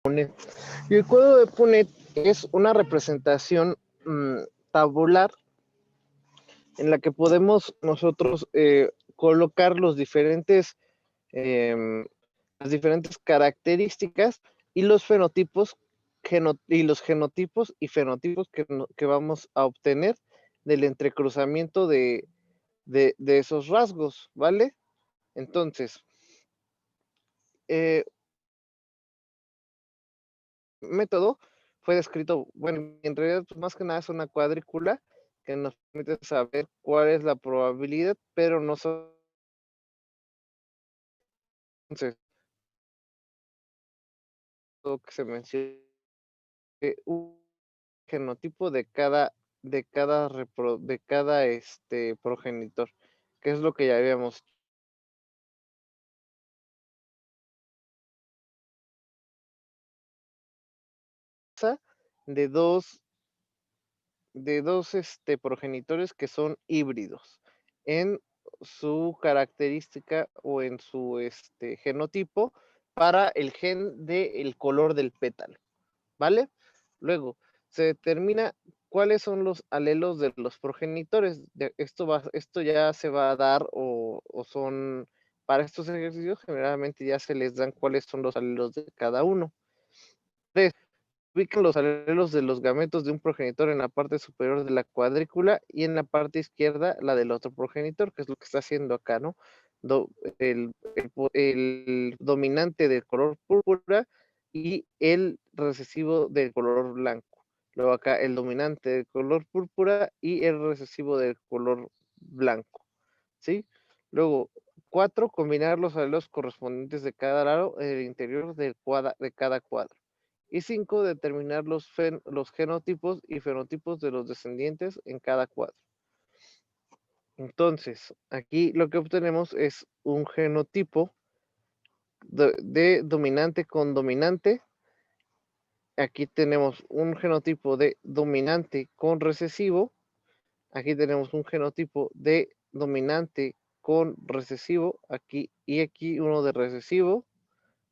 Punnett. Y el cuadro de Punnett es una representación tabular en la que podemos nosotros colocar las diferentes características y los fenotipos y los genotipos y fenotipos que vamos a obtener del entrecruzamiento de esos rasgos, ¿vale? Entonces, método fue descrito, bueno, en realidad pues, más que nada es una cuadrícula que nos permite saber cuál es la probabilidad, pero no so entonces, lo que se menciona un genotipo de cada progenitor, que es lo que ya habíamos de dos progenitores que son híbridos en su característica o en su genotipo para el gen del color del pétalo, ¿vale? Luego, se determina cuáles son los alelos de los progenitores. Esto ya se va a dar o son, para estos ejercicios generalmente ya se les dan cuáles son los alelos de cada uno. 3. Ubican los alelos de los gametos de un progenitor en la parte superior de la cuadrícula y en la parte izquierda la del otro progenitor, que es lo que está haciendo acá, ¿no? El dominante del color púrpura y el recesivo del color blanco. Luego acá el dominante del color púrpura y el recesivo del color blanco, ¿sí? Luego, 4, combinar los alelos correspondientes de cada lado en el interior de cada cuadro. Y 5, determinar los genotipos y fenotipos de los descendientes en cada cuadro. Entonces, aquí lo que obtenemos es un genotipo de dominante con dominante. Aquí tenemos un genotipo de dominante con recesivo. Aquí tenemos un genotipo de dominante con recesivo. Aquí y aquí uno de recesivo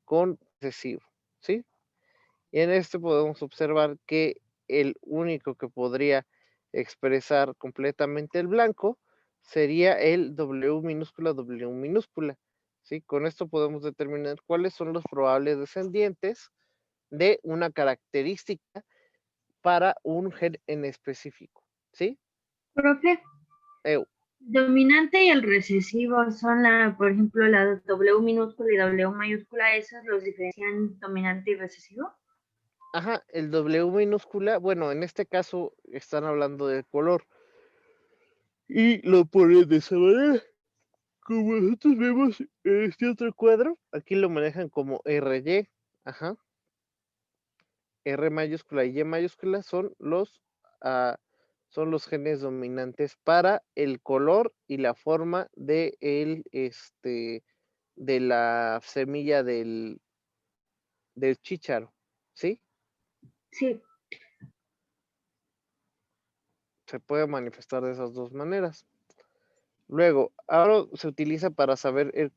con recesivo, ¿sí? Y en este podemos observar que el único que podría expresar completamente el blanco sería el W minúscula, W minúscula. ¿Sí? Con esto podemos determinar cuáles son los probables descendientes de una característica para un gen en específico. ¿Sí? Profe, dominante y el recesivo son por ejemplo, la W minúscula y W mayúscula, ¿esos los diferencian dominante y recesivo? Ajá, el W minúscula, bueno, en este caso están hablando del color. Y lo ponen de esa manera. Como nosotros vemos en este otro cuadro, aquí lo manejan como RY, ajá. R mayúscula y Y mayúscula son los genes dominantes para el color y la forma de la semilla del chícharo, ¿sí? Sí. Se puede manifestar de esas dos maneras. Luego, ahora se utiliza para saber el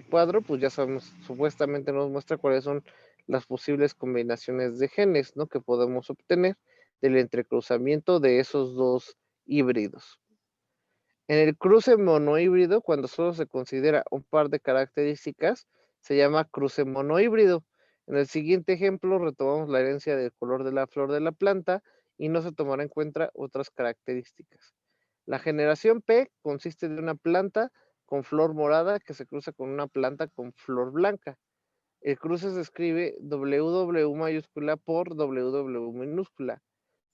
cuadro, pues ya sabemos, supuestamente nos muestra cuáles son las posibles combinaciones de genes, ¿no? Que podemos obtener del entrecruzamiento de esos dos híbridos. En el cruce monohíbrido, cuando solo se considera un par de características, se llama cruce monohíbrido. En el siguiente ejemplo, retomamos la herencia del color de la flor de la planta y no se tomará en cuenta otras características. La generación P consiste de una planta con flor morada que se cruza con una planta con flor blanca. El cruce se escribe WW mayúscula por WW minúscula.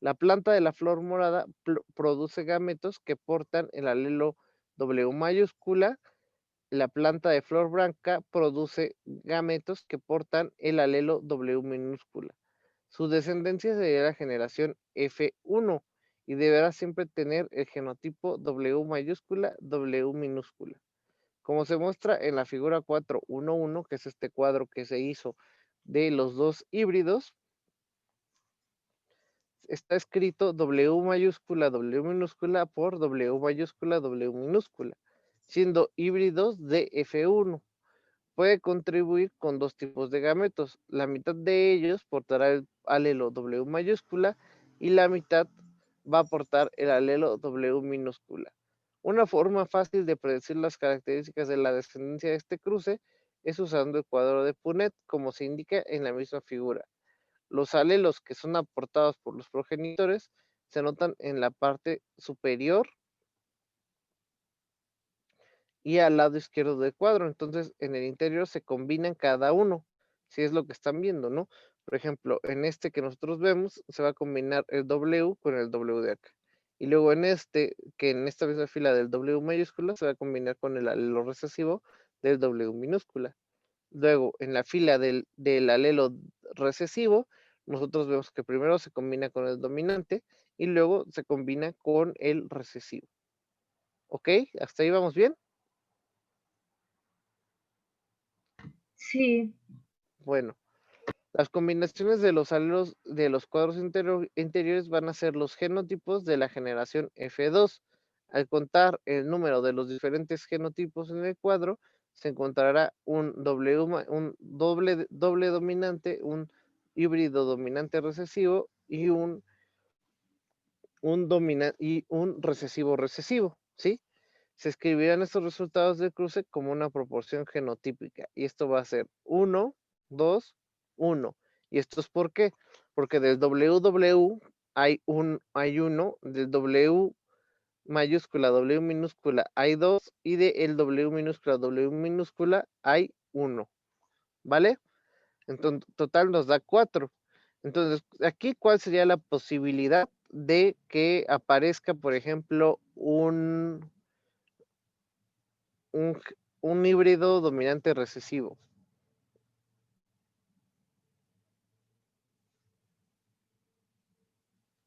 La planta de la flor morada produce gametos que portan el alelo W mayúscula. La planta de flor blanca produce gametos que portan el alelo W minúscula. Su descendencia sería la generación F1 y deberá siempre tener el genotipo W mayúscula, W minúscula. Como se muestra en la figura 4.1.1, que es este cuadro que se hizo de los dos híbridos, está escrito W mayúscula, W minúscula por W mayúscula, W minúscula, siendo híbridos de F1. puede contribuir con dos tipos de gametos. La mitad de ellos portará el alelo W mayúscula y la mitad va a portar el alelo W minúscula. Una forma fácil de predecir las características de la descendencia de este cruce es usando el cuadro de Punnett, como se indica en la misma figura. Los alelos que son aportados por los progenitores se notan en la parte superior y al lado izquierdo del cuadro. Entonces, en el interior se combinan cada uno, si es lo que están viendo, ¿no? Por ejemplo, en este que nosotros vemos, se va a combinar el W con el W de acá. Y luego en este, que en esta misma fila del W mayúscula, se va a combinar con el alelo recesivo del W minúscula. Luego, en la fila del alelo recesivo, nosotros vemos que primero se combina con el dominante y luego se combina con el recesivo. ¿Ok? ¿Hasta ahí vamos bien? Sí. Bueno, las combinaciones de los alelos de los cuadros interiores van a ser los genotipos de la generación F2. Al contar el número de los diferentes genotipos en el cuadro, se encontrará un doble dominante, un híbrido dominante recesivo y un recesivo recesivo, ¿sí? Se escribirán estos resultados del cruce como una proporción genotípica y esto va a ser 1, 2, 1. ¿Y esto es por qué? Porque del WW hay uno, del W mayúscula, W minúscula hay 2 y del W minúscula, W minúscula hay 1, ¿vale? Entonces, total nos da 4. Entonces, aquí, ¿cuál sería la posibilidad de que aparezca, por ejemplo, un híbrido dominante recesivo?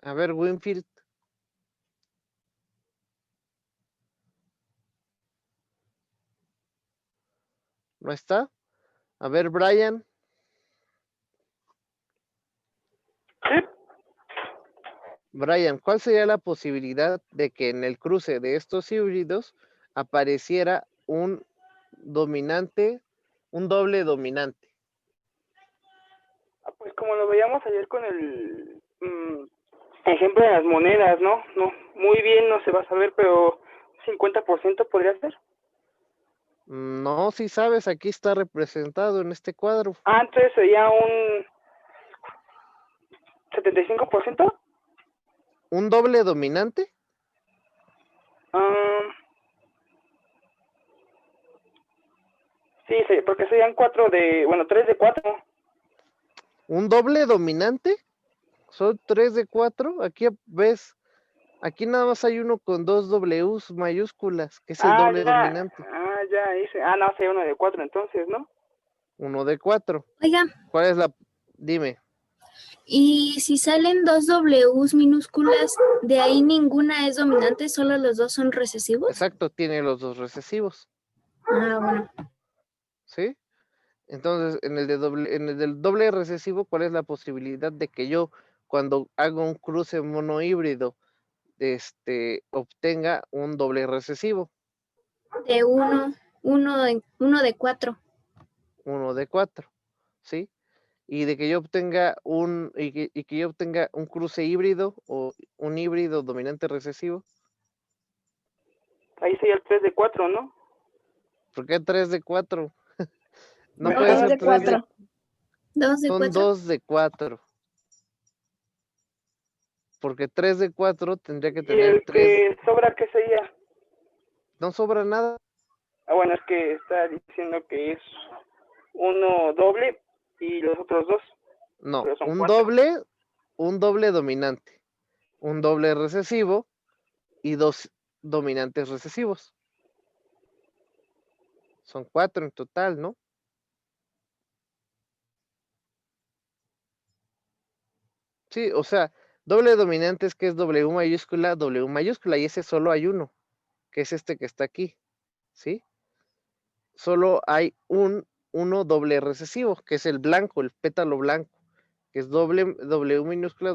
A ver, Winfield. ¿No está? A ver, Brian. Sí. Brian, ¿cuál sería la posibilidad de que en el cruce de estos híbridos apareciera un dominante, un doble dominante? Pues como lo veíamos ayer con el ejemplo de las monedas, ¿no? No, muy bien no se va a saber, pero 50% podría ser. No, si sabes, aquí está representado en este cuadro. Antes sería un 75%. ¿Un doble dominante? Sí, porque serían 3 de 4. ¿Un doble dominante? Son 3 de 4. Aquí ves, aquí nada más hay uno con 2 Ws mayúsculas, que es el doble dominante. Ya hice. No, sería 1 de 4 entonces, ¿no? 1 de 4. Oiga. ¿Cuál es la? Dime. Y si salen 2 Ws minúsculas, ¿de ahí ninguna es dominante? ¿Solo los dos son recesivos? Exacto, tiene los dos recesivos. Bueno. ¿Sí? Entonces, en el del doble recesivo, ¿cuál es la posibilidad de que yo, cuando hago un cruce monohíbrido, obtenga un doble recesivo? De 1 de 4. 1 de 4, ¿sí? Y de que yo obtenga y que yo obtenga un cruce híbrido o un híbrido dominante recesivo. Ahí sería el 3 de 4, ¿no? ¿Por qué 3 de 4? No No, puede 2 ser de 3 de 4. 2 de Son 4. 2 de 4. Porque 3 de 4 tendría que ¿Y tener el 3. que sobra qué sería? No sobra nada. Bueno, es que está diciendo que es uno doble y los otros dos. No, un 4. doble dominante, un doble recesivo y 2 dominantes recesivos. Son 4 en total, ¿no? Sí, o sea, doble dominante es que es W mayúscula, y ese solo hay uno, que es este que está aquí, ¿sí? Solo hay uno doble recesivo, que es el blanco, el pétalo blanco, que es W minúscula,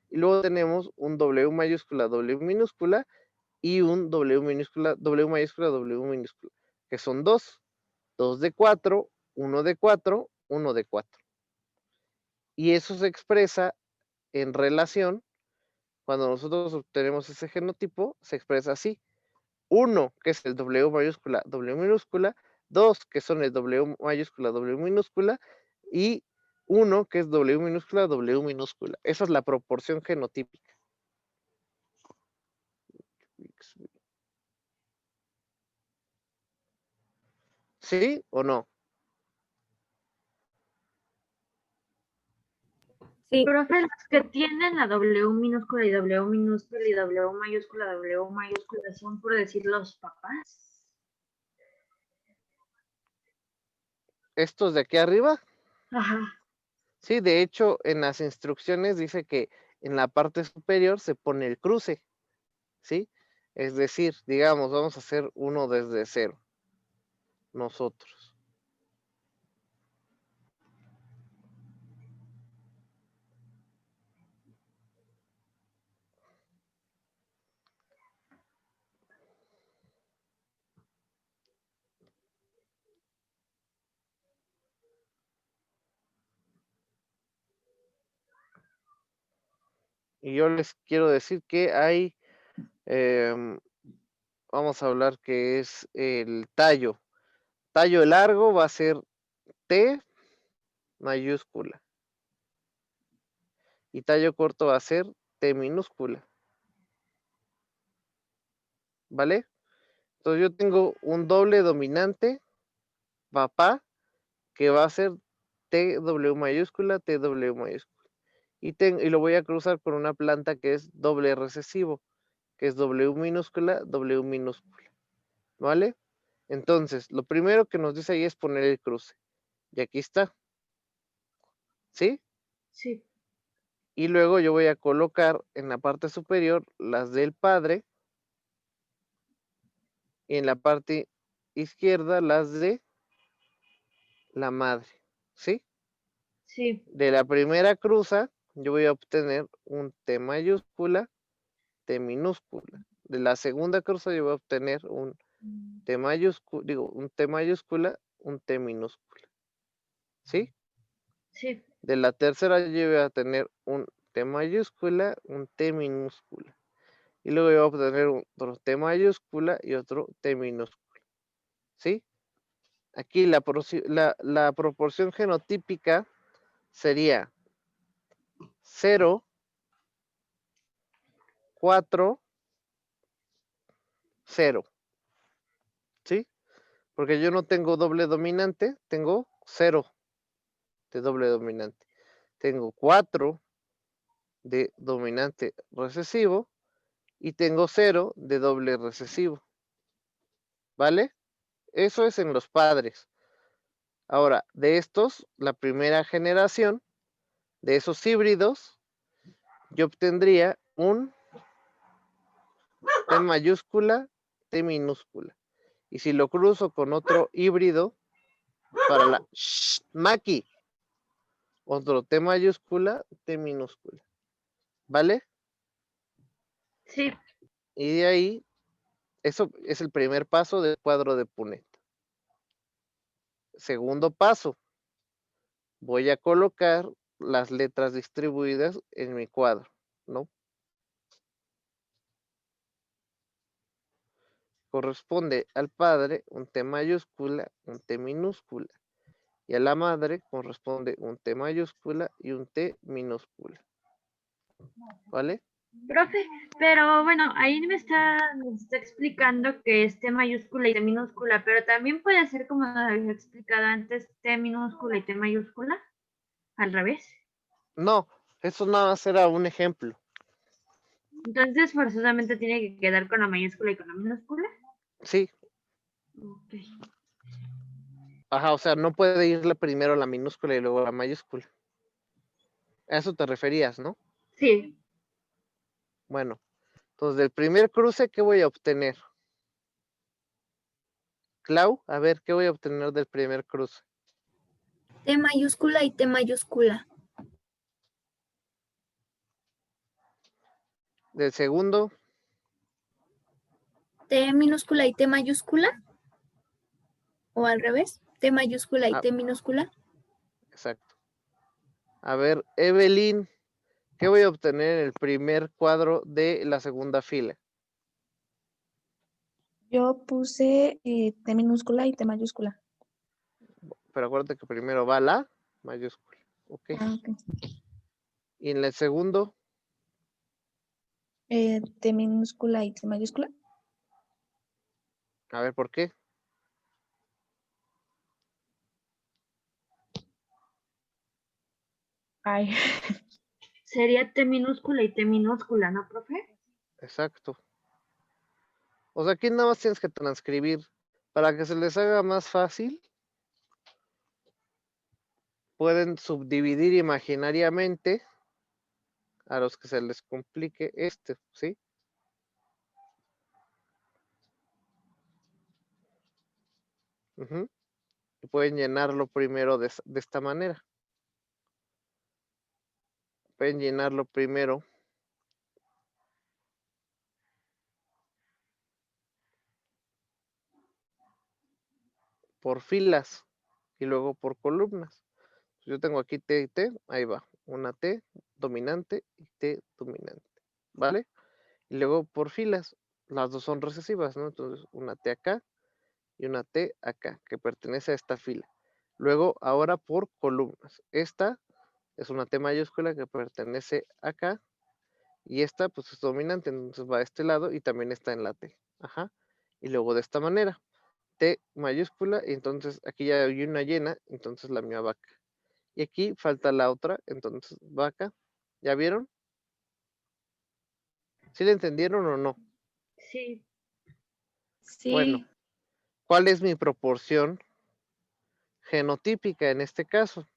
y luego tenemos un W minúscula y un W mayúscula, W minúscula, que son 2. 2 de 4, 1 de 4, 1 de 4. Y eso se expresa en relación, cuando nosotros obtenemos ese genotipo, se expresa así. 1, que es el W mayúscula, W minúscula, 2, que son el W mayúscula, W minúscula, y 1, que es W minúscula, W minúscula. Esa es la proporción genotípica. ¿Sí o no? Sí. Profe, los que tienen la W minúscula y W minúscula y W mayúscula son por decir los papás. ¿Estos de aquí arriba? Ajá. Sí, de hecho, en las instrucciones dice que en la parte superior se pone el cruce, ¿sí? Es decir, digamos, vamos a hacer uno desde cero, nosotros. Y yo les quiero decir que hay, vamos a hablar que es el tallo. Tallo largo va a ser T mayúscula. Y tallo corto va a ser T minúscula. ¿Vale? Entonces yo tengo un doble dominante, papá, que va a ser TW mayúscula, TW mayúscula. Y lo voy a cruzar con una planta que es doble recesivo, que es W minúscula, W minúscula. ¿Vale? Entonces, lo primero que nos dice ahí es poner el cruce. Y aquí está. ¿Sí? Sí. Y luego yo voy a colocar en la parte superior las del padre y en la parte izquierda las de la madre. ¿Sí? Sí. De la primera cruza, yo voy a obtener un T mayúscula, T minúscula. De la segunda cruza, yo voy a obtener un T mayúscula, un T mayúscula, un T minúscula. ¿Sí? Sí. De la tercera, yo voy a tener un T mayúscula, un T minúscula. Y luego yo voy a obtener otro T mayúscula y otro T minúscula. ¿Sí? Aquí la proporción genotípica sería 0, 4, 0. ¿Sí? Porque yo no tengo doble dominante, tengo 0 de doble dominante. Tengo 4 de dominante recesivo y tengo 0 de doble recesivo. ¿Vale? Eso es en los padres. Ahora, de estos, la primera generación de esos híbridos, yo obtendría un T mayúscula, T minúscula. Y si lo cruzo con otro híbrido, para la Maki, otro T mayúscula, T minúscula. ¿Vale? Sí. Y de ahí, eso es el primer paso del cuadro de Punnett. Segundo paso, voy a colocar las letras distribuidas en mi cuadro, ¿no? Corresponde al padre un T mayúscula, un T minúscula. Y a la madre corresponde un T mayúscula y un T minúscula. ¿Vale? Profe, pero bueno, ahí me está explicando que es T mayúscula y T minúscula, pero también puede ser como había explicado antes, T minúscula y T mayúscula, al revés. No, eso nada más era un ejemplo. Entonces, forzosamente tiene que quedar con la mayúscula y con la minúscula. Sí. Okay. Ajá, o sea, no puede ir primero la minúscula y luego la mayúscula. A eso te referías, ¿no? Sí. Bueno, entonces del primer cruce, ¿qué voy a obtener? Clau, a ver, ¿qué voy a obtener del primer cruce? T mayúscula y T mayúscula. Del segundo, T minúscula y T mayúscula. ¿O al revés? T mayúscula y Ah, T minúscula. exacto. A ver, Evelyn, ¿qué voy a obtener en el primer cuadro de la segunda fila? Yo puse T minúscula y T mayúscula. Pero acuérdate que primero va la mayúscula. Ok. Ah, ok. Y en el segundo, T minúscula y T mayúscula. a ver por qué. Ay. Sería T minúscula y T minúscula, ¿no, profe? Exacto. O sea, aquí nada más tienes que transcribir. Para que se les haga más fácil, pueden subdividir imaginariamente a los que se les complique este, ¿sí? Ujú. Y pueden llenarlo primero de esta manera. Pueden llenarlo primero por filas y luego por columnas. Yo tengo aquí T y T, ahí va. Una T dominante y T dominante, ¿vale? Y luego por filas, las dos son recesivas, ¿no? Entonces una T acá y una T acá, que pertenece a esta fila. Luego, ahora por columnas. Esta es una T mayúscula que pertenece acá y esta pues es dominante, entonces va a este lado y también está en la T. Ajá. Y luego de esta manera, T mayúscula, y entonces aquí ya hay una llena, entonces la mía va acá. Y aquí falta la otra, entonces va acá. ¿Ya vieron? ¿Sí le entendieron o no? Sí. Bueno, Sí. ¿cuál es mi proporción genotípica en este caso?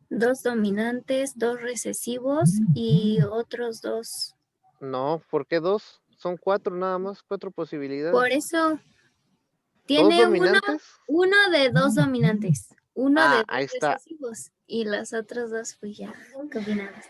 Dos dominantes, dos recesivos y otros dos. No, ¿por qué dos? Son cuatro nada más, cuatro Por posibilidades. eso ¿Dos tiene dominantes? uno de dos dominantes, uno de Ah, dos ahí está. recesivos y las otras dos pues ya combinadas.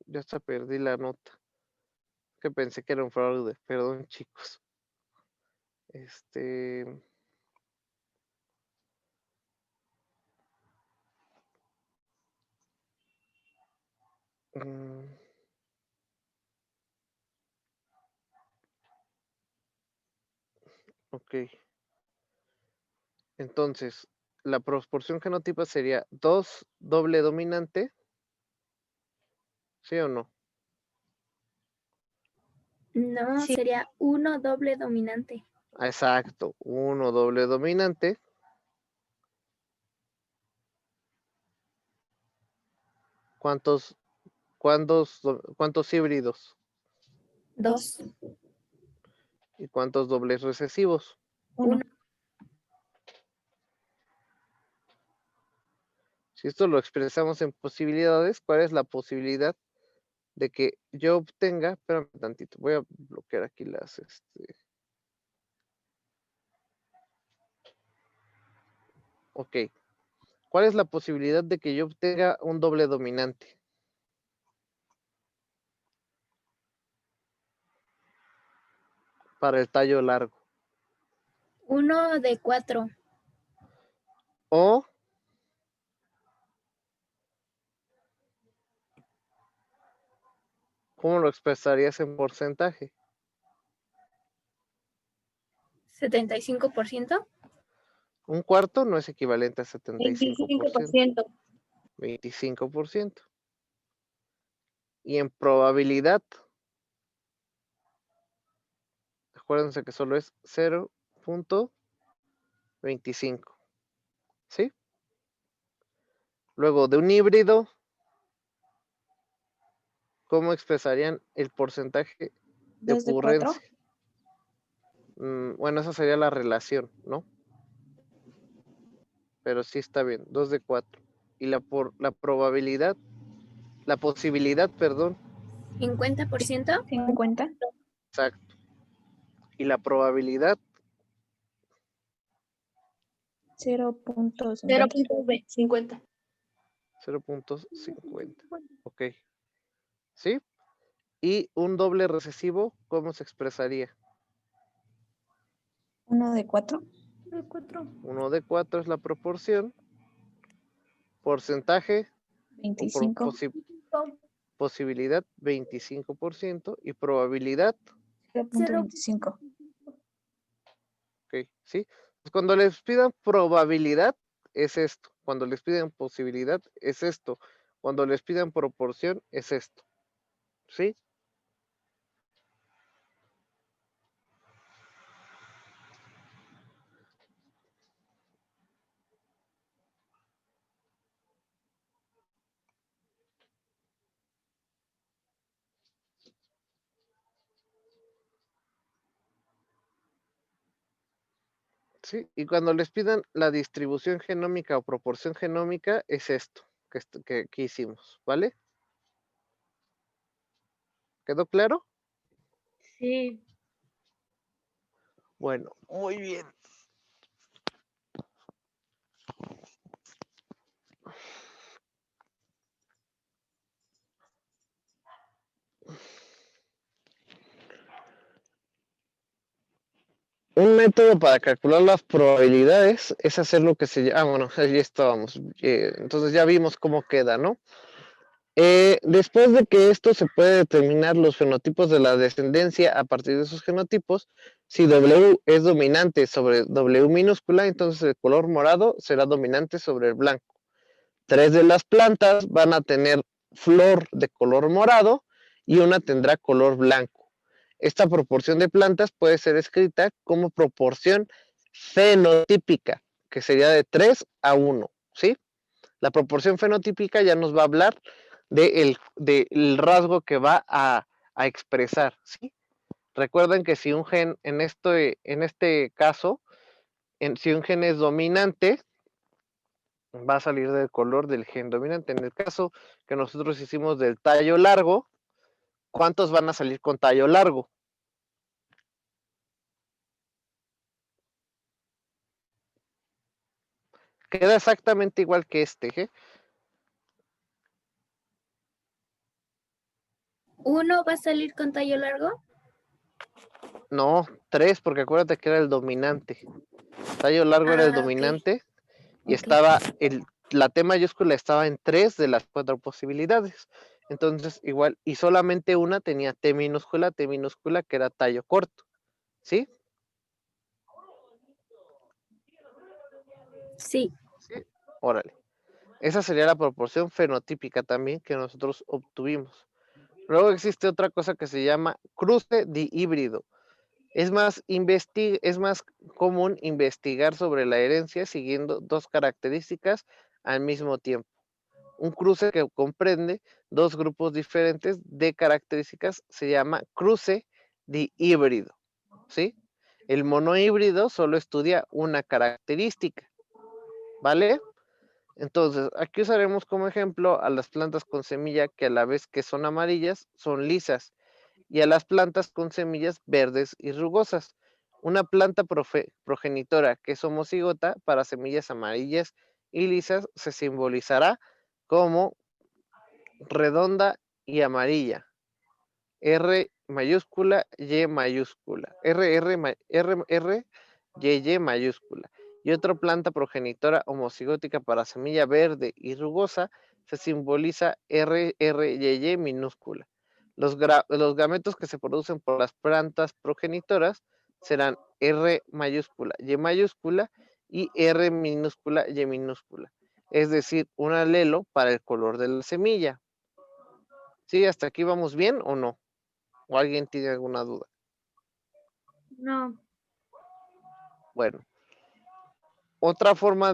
Ya hasta perdí la nota. Que pensé que era un fraude. Perdón, chicos. mm, ok. Entonces, la proporción genotipa sería 2 doble dominante. ¿Sí o no? No, Sí. sería uno doble dominante. Ah, exacto. 1 doble dominante. ¿Cuántos híbridos? Dos. ¿Y cuántos dobles recesivos? Uno. Si esto lo expresamos en posibilidades, ¿cuál es la posibilidad de que yo obtenga? Espérame tantito, voy a bloquear aquí las. Ok. ¿Cuál es la posibilidad de que yo obtenga un doble dominante? Para el tallo largo. Uno de cuatro. O ¿cómo lo expresarías en porcentaje? 75%. Un cuarto no es equivalente a 75%. 25%. 25%. Y en probabilidad, acuérdense que solo es 0.25. ¿Sí? Luego, de un híbrido, ¿cómo expresarían el porcentaje de 2 de 4. ocurrencia? Bueno, esa sería la relación, ¿no? pero sí está bien, 2 de 4. Y la probabilidad, la posibilidad, perdón, 50%. 50. exacto. Y la probabilidad, 0.50. 0.50. Ok. ¿Sí? Y un doble recesivo, ¿cómo se expresaría? 1 de 4. 1 de 4 es la proporción. Porcentaje o 25. posibilidad 25% y probabilidad, 0.25. ok, ¿sí? Pues cuando les pidan probabilidad es esto, cuando les piden posibilidad es esto, cuando les pidan proporción es esto, ¿sí? ¿Sí? Y cuando les pidan la distribución genómica o proporción genómica es esto que hicimos, ¿vale? ¿Quedó claro? Sí. Bueno, muy bien. Un método para calcular las probabilidades es hacer lo que se llama, bueno, ahí estábamos, entonces ya vimos cómo queda, ¿no? Después de que esto se puede determinar los fenotipos de la descendencia a partir de esos genotipos, si W es dominante sobre W minúscula, entonces el color morado será dominante sobre el blanco. 3 de las plantas van a tener flor de color morado y una tendrá color blanco. Esta proporción de plantas puede ser escrita como proporción fenotípica, que sería de 3 a 1, ¿sí? La proporción fenotípica ya nos va a hablar del rasgo que va a expresar, ¿sí? Recuerden que si un gen, en este caso, si un gen es dominante, va a salir del color del gen dominante. En el caso que nosotros hicimos del tallo largo, ¿cuántos van a salir con tallo largo? Queda exactamente igual que este, ¿eh? ¿Uno va a salir con tallo largo? No, 3, porque acuérdate que era el dominante. Tallo largo era el Ok. dominante y Ok. la T mayúscula estaba en 3 de las 4 posibilidades. Entonces, igual, y solamente una tenía T minúscula, que era tallo corto. ¿Sí? Sí. Órale. Esa sería la proporción fenotípica también que nosotros obtuvimos. Luego existe otra cosa que se llama cruce dihíbrido. Es más común investigar sobre la herencia siguiendo dos características al mismo tiempo. Un cruce que comprende dos grupos diferentes de características se llama cruce dihíbrido, ¿sí? El monohíbrido solo estudia una característica, ¿vale? Entonces, aquí usaremos como ejemplo a las plantas con semilla que a la vez que son amarillas, son lisas, y a las plantas con semillas verdes y rugosas. Una planta progenitora que es homocigota para semillas amarillas y lisas se simbolizará como redonda y amarilla. R mayúscula, Y mayúscula. Y mayúscula. Y otra planta progenitora homocigótica para semilla verde y rugosa se simboliza Y minúscula. Los gametos que se producen por las plantas progenitoras serán R mayúscula, y R minúscula, Y minúscula. Es decir, un alelo para el color de la semilla. ¿Sí? ¿Hasta aquí vamos bien o no? ¿O alguien tiene alguna duda? No. Bueno, otra forma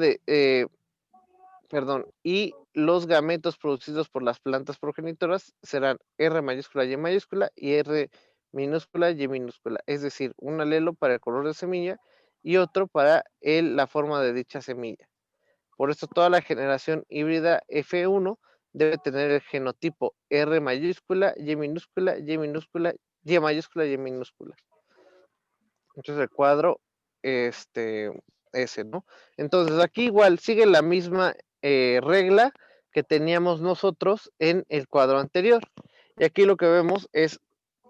y los gametos producidos por las plantas progenitoras serán R mayúscula, y R minúscula, Y minúscula. Es decir, un alelo para el color de semilla y otro para la forma de dicha semilla. Por eso toda la generación híbrida F1 debe tener el genotipo R mayúscula, Y minúscula, Y minúscula, Y mayúscula, Y minúscula. Entonces el cuadro, ese, ¿no? Entonces aquí igual sigue la misma regla que teníamos nosotros en el cuadro anterior. Y aquí lo que vemos es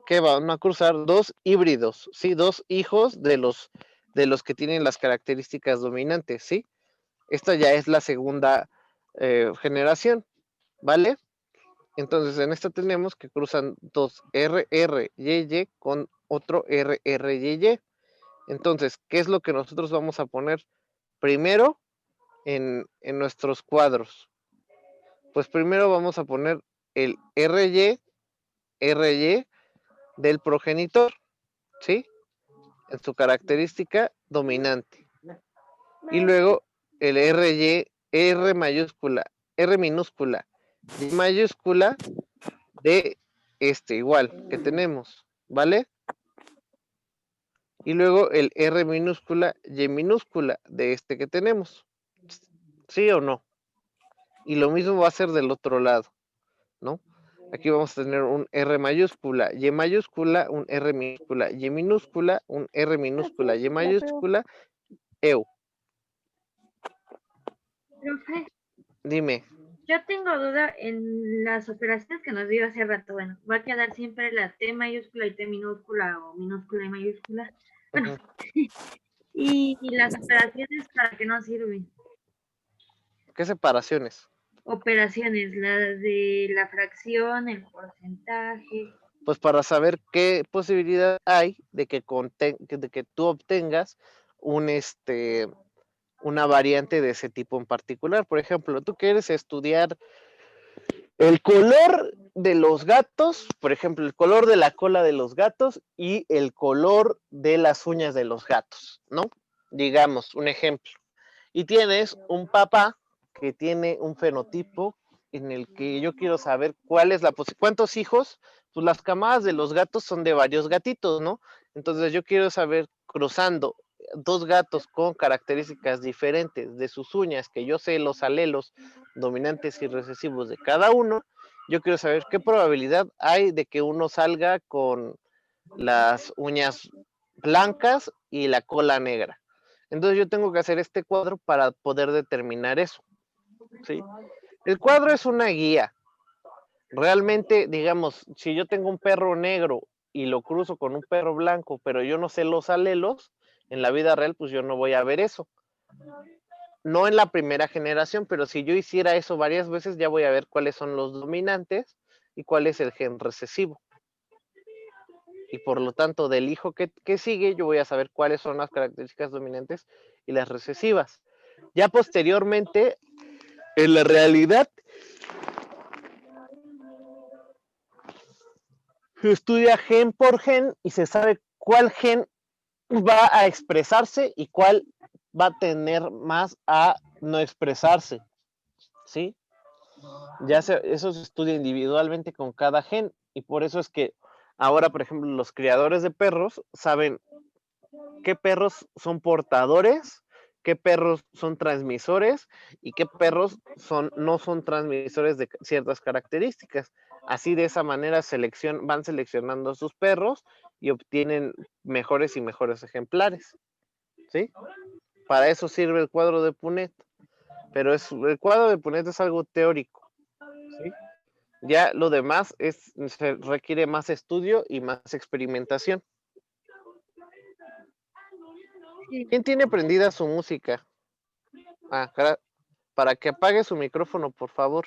que van a cruzar dos híbridos, ¿sí? Dos hijos de los que tienen las características dominantes, ¿sí? Esta ya es la segunda generación, ¿vale? Entonces en esta tenemos que cruzan dos RRYY con otro RRYY. Entonces, ¿qué es lo que nosotros vamos a poner primero en nuestros cuadros? Pues primero vamos a poner el RY del progenitor, ¿sí? En su característica dominante. Y luego el RY, R mayúscula, R minúscula, Y mayúscula de igual que tenemos, ¿vale? Y luego el R minúscula, Y minúscula de que tenemos. ¿Sí o no? Y lo mismo va a ser del otro lado, ¿no? Aquí vamos a tener un R mayúscula, Y mayúscula, un R minúscula, Y minúscula, un R minúscula, Y mayúscula, EU. Profe, Dime. yo tengo duda en las operaciones que nos dio hace rato. Bueno, va a quedar siempre la T mayúscula y T minúscula o minúscula y mayúscula. Bueno, y las operaciones, ¿para qué nos sirven? ¿Qué separaciones? Operaciones, las de la fracción, el porcentaje. Pues para saber qué posibilidad hay de que tú obtengas una variante de ese tipo en particular. Por ejemplo, tú quieres estudiar el color de los gatos, por ejemplo, el color de la cola de los gatos y el color de las uñas de los gatos, ¿no? Digamos, un ejemplo. Y tienes un papá que tiene un fenotipo en el que yo quiero saber cuál es ¿cuántos hijos? Pues las camadas de los gatos son de varios gatitos, ¿no? Entonces yo quiero saber, cruzando dos gatos con características diferentes de sus uñas, que yo sé los alelos dominantes y recesivos de cada uno, yo quiero saber qué probabilidad hay de que uno salga con las uñas blancas y la cola negra. Entonces yo tengo que hacer este cuadro para poder determinar eso, ¿sí? El cuadro es una guía. Realmente, digamos, si yo tengo un perro negro y lo cruzo con un perro blanco, pero yo no sé los alelos, en la vida real, pues yo no voy a ver eso. No en la primera generación, pero si yo hiciera eso varias veces, ya voy a ver cuáles son los dominantes y cuál es el gen recesivo. Y por lo tanto, del hijo que sigue, yo voy a saber cuáles son las características dominantes y las recesivas. Ya posteriormente, en la realidad, se estudia gen por gen y se sabe cuál gen va a expresarse y cuál va a tener más a no expresarse, ¿sí? Eso se estudia individualmente con cada gen y por eso es que ahora, por ejemplo, los criadores de perros saben qué perros son portadores, qué perros son transmisores y qué perros no son transmisores de ciertas características. Así de esa manera van seleccionando a sus perros y obtienen mejores y mejores ejemplares, ¿sí? Para eso sirve el cuadro de Punnett, pero el cuadro de Punnett es algo teórico, ¿sí? Ya lo demás se requiere más estudio y más experimentación. ¿Quién tiene prendida su música? Para que apague su micrófono, por favor.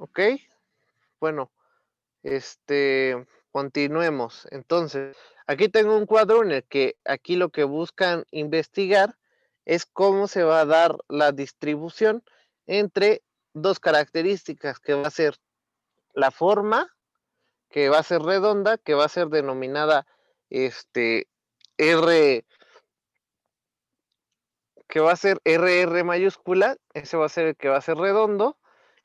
Ok, bueno, continuemos. Entonces, aquí tengo un cuadro en el que aquí lo que buscan investigar es cómo se va a dar la distribución entre dos características, que va a ser la forma, que va a ser redonda, que va a ser denominada R, que va a ser RR mayúscula, ese va a ser el que va a ser redondo,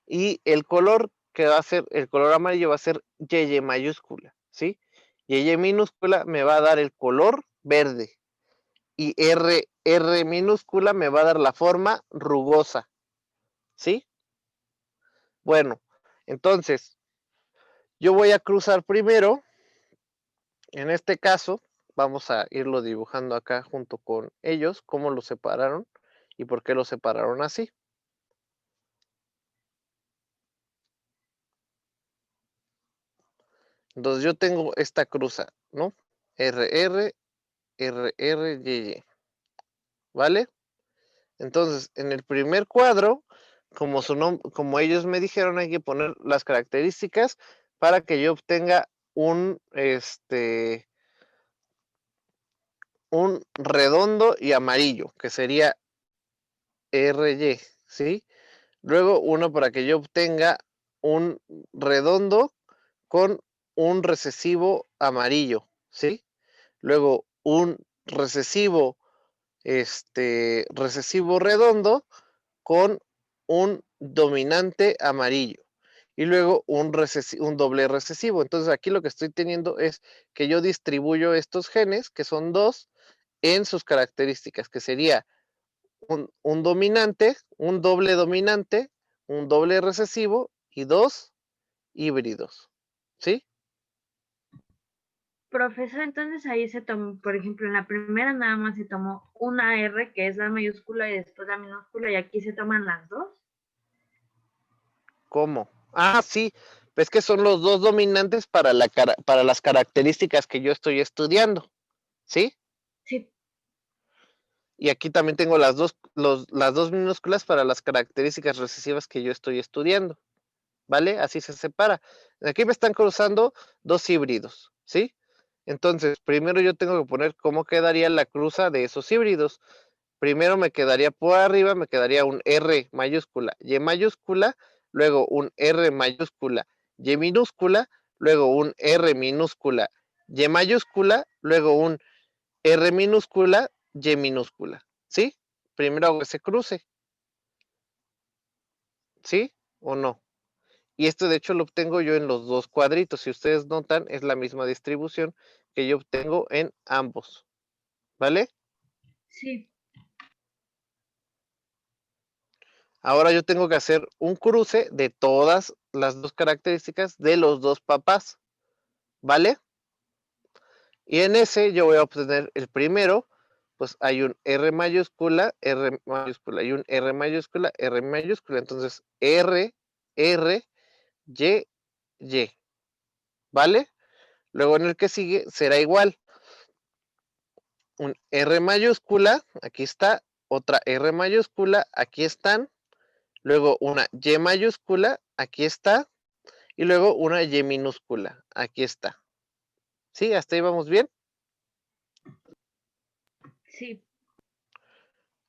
y el color que va a ser, el color amarillo va a ser YY mayúscula, ¿sí? YY minúscula me va a dar el color verde, y R minúscula me va a dar la forma rugosa, ¿sí? Bueno, entonces, yo voy a cruzar primero, en este caso, vamos a irlo dibujando acá junto con ellos, cómo lo separaron y por qué lo separaron así. Entonces yo tengo esta cruza, ¿no? RR, RR, YY, ¿vale? Entonces, en el primer cuadro, como ellos me dijeron, hay que poner las características para que yo obtenga un redondo y amarillo, que sería RY, ¿sí? Luego uno para que yo obtenga un redondo con un recesivo amarillo, ¿sí? Luego un recesivo, recesivo redondo con un dominante amarillo. Y luego un doble recesivo. Entonces aquí lo que estoy teniendo es que yo distribuyo estos genes, que son dos, en sus características, que sería un dominante, un doble recesivo y dos híbridos. ¿Sí? Profesor, entonces ahí se tomó, por ejemplo, en la primera nada más se tomó una R, que es la mayúscula, y después la minúscula, y aquí se toman las dos. ¿Cómo? Ah, sí. Es que son los dos dominantes para las características que yo estoy estudiando. ¿Sí? Sí. Y aquí también tengo las dos minúsculas para las características recesivas que yo estoy estudiando. ¿Vale? Así se separa. Aquí me están cruzando dos híbridos. ¿Sí? Entonces, primero yo tengo que poner cómo quedaría la cruza de esos híbridos. Primero me quedaría por arriba, me quedaría un R mayúscula, Y mayúscula, luego un R mayúscula, Y minúscula, luego un R minúscula, Y mayúscula, luego un R minúscula, Y minúscula. ¿Sí? Primero hago ese cruce. ¿Sí o no? Y esto de hecho lo obtengo yo en los dos cuadritos. Si ustedes notan, es la misma distribución que yo obtengo en ambos. ¿Vale? Sí. Ahora yo tengo que hacer un cruce de todas las dos características de los dos papás. ¿Vale? Y en ese yo voy a obtener el primero, pues hay un R mayúscula y un R mayúscula, R mayúscula. Entonces R, R, Y, Y. ¿Vale? Luego en el que sigue será igual. Un R mayúscula, aquí está, otra R mayúscula, aquí están, luego una Y mayúscula, aquí está, y luego una Y minúscula, aquí está. ¿Sí? ¿Hasta ahí vamos bien? Sí.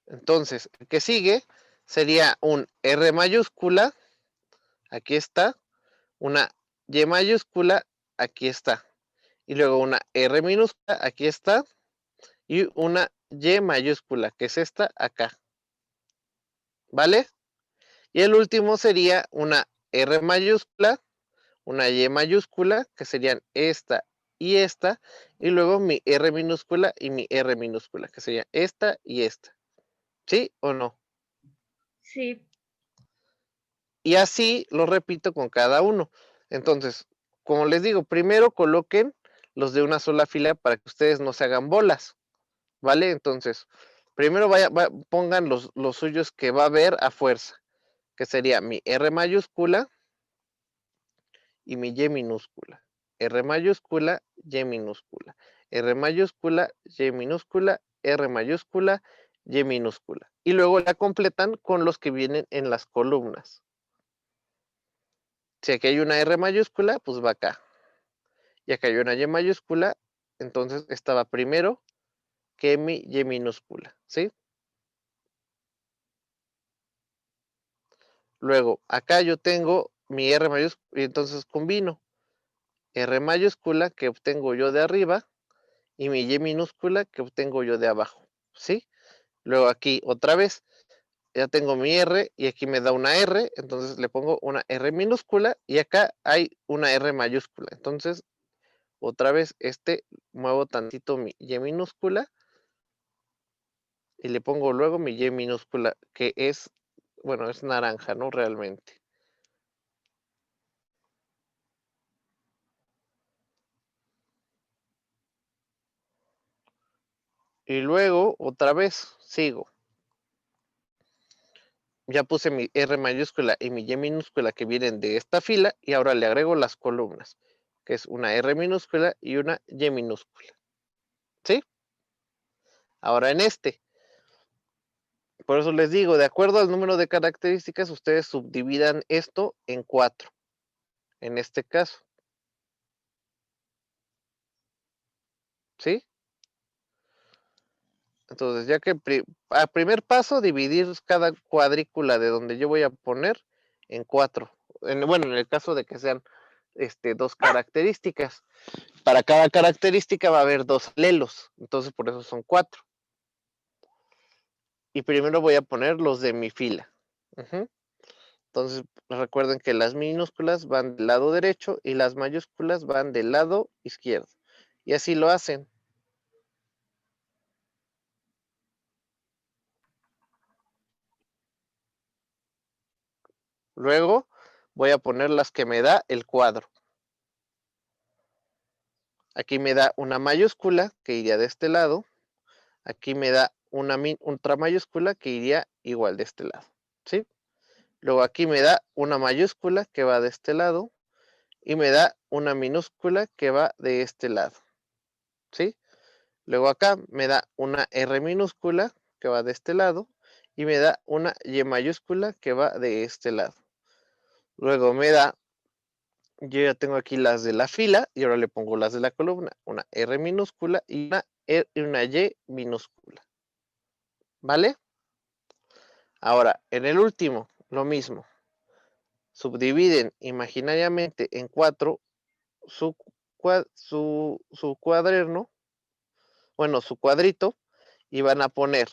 Entonces, el que sigue sería un R mayúscula, aquí está, una Y mayúscula, aquí está, y luego una R minúscula, aquí está, y una Y mayúscula, que es esta acá. ¿Vale? Y el último sería una R mayúscula, una Y mayúscula, que serían esta, y luego mi R minúscula y mi R minúscula, que sería esta y esta. ¿Sí o no? Sí. Y así lo repito con cada uno. Entonces, como les digo, primero coloquen los de una sola fila para que ustedes no se hagan bolas, ¿vale? Entonces, primero pongan los suyos que va a haber a fuerza, que sería mi R mayúscula y mi Y minúscula. R mayúscula, Y minúscula. R mayúscula, Y minúscula, R mayúscula, Y minúscula. Y luego la completan con los que vienen en las columnas. Si aquí hay una R mayúscula, pues va acá. Y acá hay una Y mayúscula, entonces esta va primero que mi Y minúscula, ¿sí? Luego, acá yo tengo mi R mayúscula, y entonces combino R mayúscula que obtengo yo de arriba y mi Y minúscula que obtengo yo de abajo, ¿sí? Luego aquí otra vez, ya tengo mi R y aquí me da una R, entonces le pongo una R minúscula y acá hay una R mayúscula. Entonces, otra vez, muevo tantito mi Y minúscula y le pongo luego mi Y minúscula, que es, bueno, es naranja, ¿no? Realmente. Y luego, otra vez, sigo. Ya puse mi R mayúscula y mi Y minúscula que vienen de esta fila y ahora le agrego las columnas, que es una R minúscula y una Y minúscula. ¿Sí? Ahora en por eso les digo, de acuerdo al número de características, ustedes subdividan esto en 4, en este caso. ¿Sí? Entonces, ya que a primer paso, dividir cada cuadrícula de donde yo voy a poner en 4. Bueno, en el caso de que sean 2 características. Para cada característica va a haber 2 alelos, entonces por eso son 4. Y primero voy a poner los de mi fila. Entonces recuerden que las minúsculas van del lado derecho y las mayúsculas van del lado izquierdo. Y así lo hacen. Luego voy a poner las que me da el cuadro. Aquí me da una mayúscula que iría de este lado. Aquí me da otra mayúscula que iría igual de este lado. ¿Sí? Luego aquí me da una mayúscula que va de este lado. Y me da una minúscula que va de este lado. ¿Sí? Luego acá me da una R minúscula que va de este lado. Y me da una Y mayúscula que va de este lado. Luego me da, yo ya tengo aquí las de la fila y ahora le pongo las de la columna. Una R minúscula y una Y minúscula. ¿Vale? Ahora, en el último, lo mismo. Subdividen imaginariamente en 4 su cuaderno, bueno, su cuadrito, y van a poner